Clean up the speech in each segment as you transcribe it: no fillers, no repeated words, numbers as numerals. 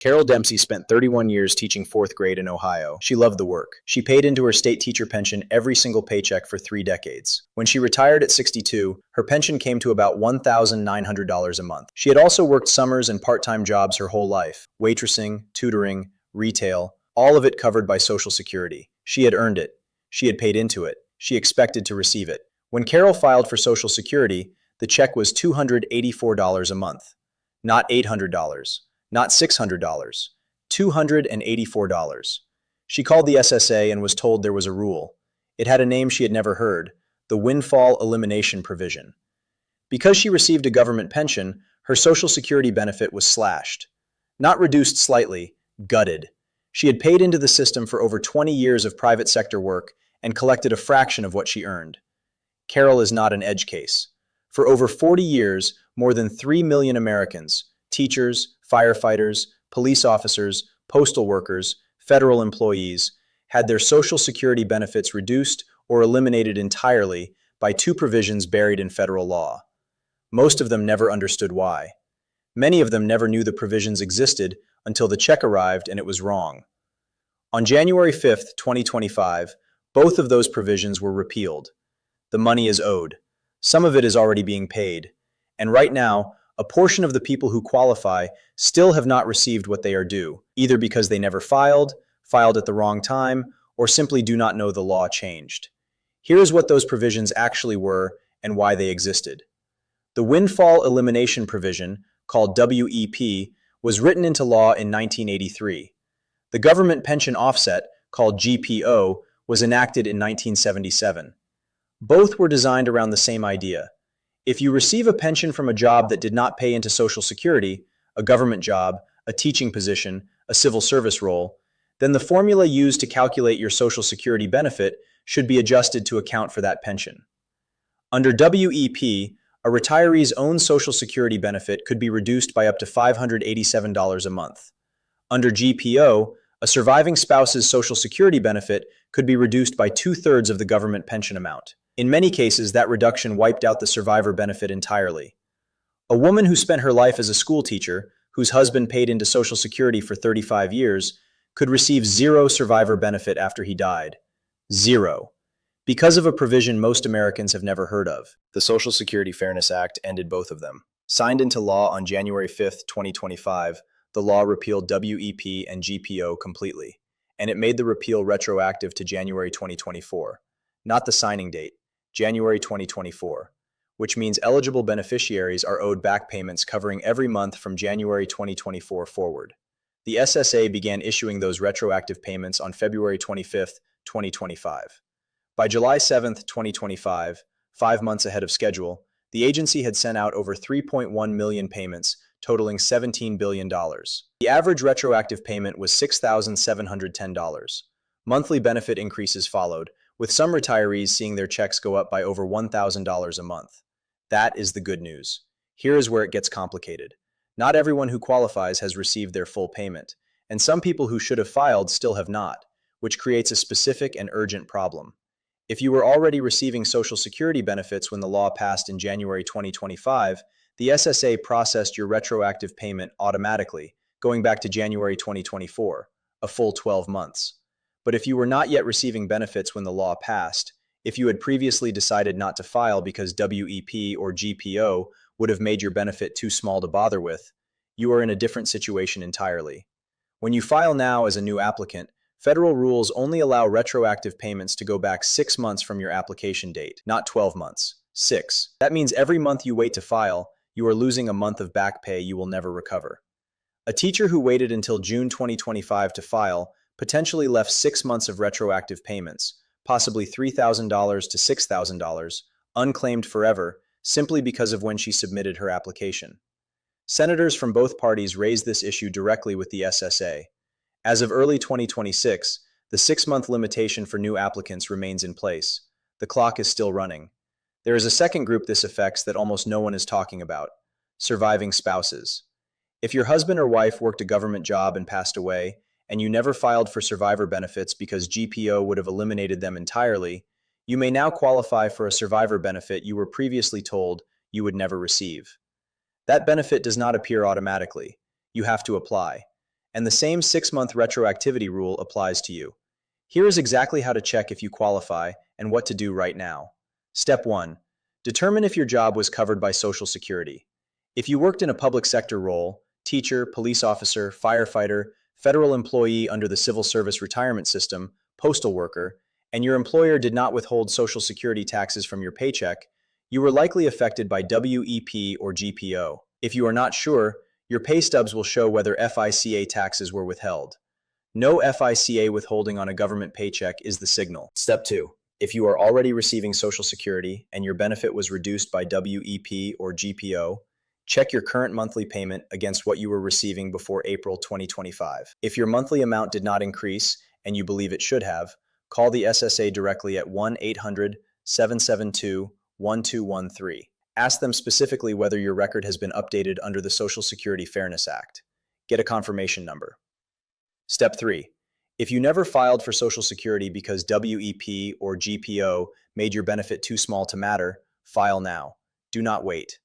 Carol Dempsey spent 31 years teaching fourth grade in Ohio. She loved the work. She paid into her state teacher pension every single paycheck for 3 decades. When she retired at 62, her pension came to about $1,900 a month. She had also worked summers and part-time jobs her whole life: waitressing, tutoring, retail, all of it covered by Social Security. She had earned it. She had paid into it. She expected to receive it. When Carol filed for Social Security, the check was $284 a month, not $800. Not $600, $284. She called the SSA and was told there was a rule. It had a name she had never heard: the windfall elimination provision. Because she received a government pension, her Social Security benefit was slashed. Not reduced slightly, gutted. She had paid into the system for over 20 years of private sector work and collected a fraction of what she earned. Carol is not an edge case. For over 40 years, more than 3 million Americans, teachers, firefighters, police officers, postal workers, federal employees, had their Social Security benefits reduced or eliminated entirely by two provisions buried in federal law. Most of them never understood why. Many of them never knew the provisions existed until the check arrived and it was wrong. On January 5th, 2025, both of those provisions were repealed. The money is owed. Some of it is already being paid. And right now, a portion of the people who qualify still have not received what they are due, either because they never filed at the wrong time, or simply do not know the law changed. Here is what those provisions actually were and why they existed. The windfall elimination provision, called WEP, was written into law in 1983. The government pension offset, called GPO, was enacted in 1977. Both were designed around the same idea. If you receive a pension from a job that did not pay into Social Security, a government job, a teaching position, a civil service role, then the formula used to calculate your Social Security benefit should be adjusted to account for that pension. Under WEP, a retiree's own Social Security benefit could be reduced by up to $587 a month. Under GPO, a surviving spouse's Social Security benefit could be reduced by 2/3 of the government pension amount. In many cases, that reduction wiped out the survivor benefit entirely. A woman who spent her life as a school teacher, whose husband paid into Social Security for 35 years, could receive zero survivor benefit after he died. Zero. Because of a provision most Americans have never heard of. The Social Security Fairness Act ended both of them. Signed into law on January 5th, 2025, the law repealed WEP and GPO completely, and it made the repeal retroactive to January 2024. Not the signing date, January 2024, which means eligible beneficiaries are owed back payments covering every month from January 2024 forward. The SSA began issuing those retroactive payments on February 25th, 2025. By July 7th, 2025, 5 months ahead of schedule, the agency had sent out over 3.1 million payments, totaling $17 billion. The average retroactive payment was $6,710. Monthly benefit increases followed, with some retirees seeing their checks go up by over $1,000 a month. That is the good news. Here is where it gets complicated. Not everyone who qualifies has received their full payment, and some people who should have filed still have not, which creates a specific and urgent problem. If you were already receiving Social Security benefits when the law passed in January 2025, the SSA processed your retroactive payment automatically, going back to January 2024, a full 12 months. But if you were not yet receiving benefits when the law passed, if you had previously decided not to file because WEP or GPO would have made your benefit too small to bother with, you are in a different situation entirely. When you file now as a new applicant, federal rules only allow retroactive payments to go back 6 months from your application date, not 12 months. 6. That means every month you wait to file, you are losing a month of back pay you will never recover. A teacher who waited until June 2025 to file potentially left 6 months of retroactive payments, possibly $3,000 to $6,000, unclaimed forever, simply because of when she submitted her application. Senators from both parties raised this issue directly with the SSA. As of early 2026, the 6-month limitation for new applicants remains in place. The clock is still running. There is a second group this affects that almost no one is talking about: surviving spouses. If your husband or wife worked a government job and passed away, and you never filed for survivor benefits because GPO would have eliminated them entirely, you may now qualify for a survivor benefit you were previously told you would never receive. That benefit does not appear automatically. You have to apply. and the same 6-month retroactivity rule applies to you. Here is exactly how to check if you qualify and what to do right now. Step 1. Determine if your job was covered by Social Security. If you worked in a public sector role, teacher, police officer, firefighter, federal employee under the Civil Service Retirement System, postal worker, and your employer did not withhold Social Security taxes from your paycheck, you were likely affected by WEP or GPO. If you are not sure, your pay stubs will show whether FICA taxes were withheld. No FICA withholding on a government paycheck is the signal. Step 2. If you are already receiving Social Security and your benefit was reduced by WEP or GPO, check your current monthly payment against what you were receiving before April 2025. If your monthly amount did not increase and you believe it should have, call the SSA directly at 1-800-772-1213. Ask them specifically whether your record has been updated under the Social Security Fairness Act. Get a confirmation number. Step 3. If you never filed for Social Security because WEP or GPO made your benefit too small to matter, file now. Do not wait.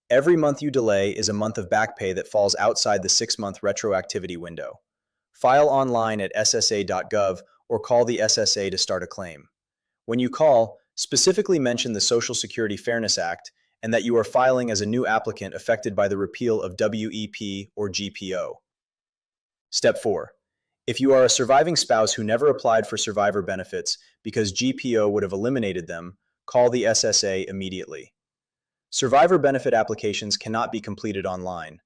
Every month you delay is a month of back pay that falls outside the 6-month retroactivity window. File online at ssa.gov or call the SSA to start a claim. When you call, specifically mention the Social Security Fairness Act and that you are filing as a new applicant affected by the repeal of WEP or GPO. Step 4. If you are a surviving spouse who never applied for survivor benefits because GPO would have eliminated them, call the SSA immediately. Survivor benefit applications cannot be completed online.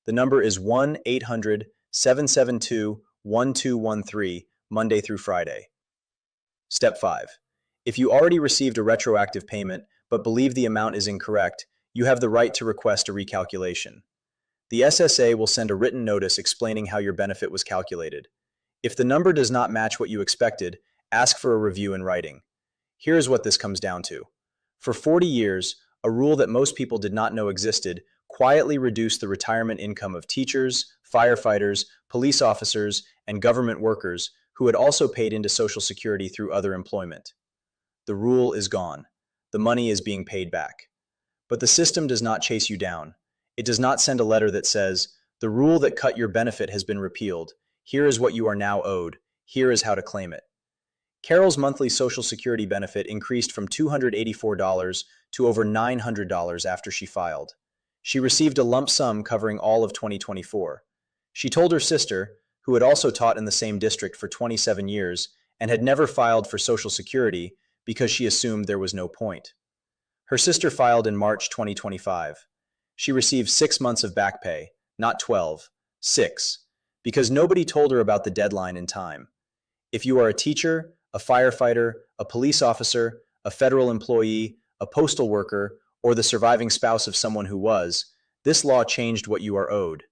The number is 1-800-772-1213, Monday through Friday. Step 5. If you already received a retroactive payment but believe the amount is incorrect, you have the right to request a recalculation. The SSA will send a written notice explaining how your benefit was calculated. If the number does not match what you expected, ask for a review in writing. Here is what this comes down to. For 40 years, a rule that most people did not know existed quietly reduced the retirement income of teachers, firefighters, police officers, and government workers who had also paid into Social Security through other employment. The rule is gone. The money is being paid back. But the system does not chase you down. It does not send a letter that says, "The rule that cut your benefit has been repealed. Here is what you are now owed. Here is how to claim it." Carol's monthly Social Security benefit increased from $284 to over $900 after she filed. She received a lump sum covering all of 2024. She told her sister, who had also taught in the same district for 27 years and had never filed for Social Security because she assumed there was no point. Her sister filed in March 2025. She received 6 months of back pay, not 12, 6, because nobody told her about the deadline in time. If you are a teacher, a firefighter, a police officer, a federal employee, a postal worker, or the surviving spouse of someone who was, this law changed what you are owed.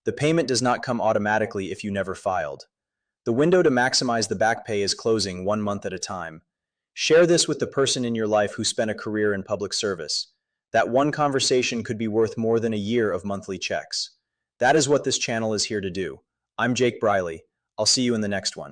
The payment does not come automatically if you never filed. The window to maximize the back pay is closing 1 month at a time. Share this with the person in your life who spent a career in public service. That one conversation could be worth more than a year of monthly checks. That is what this channel is here to do. I'm Jake Briley. I'll see you in the next one.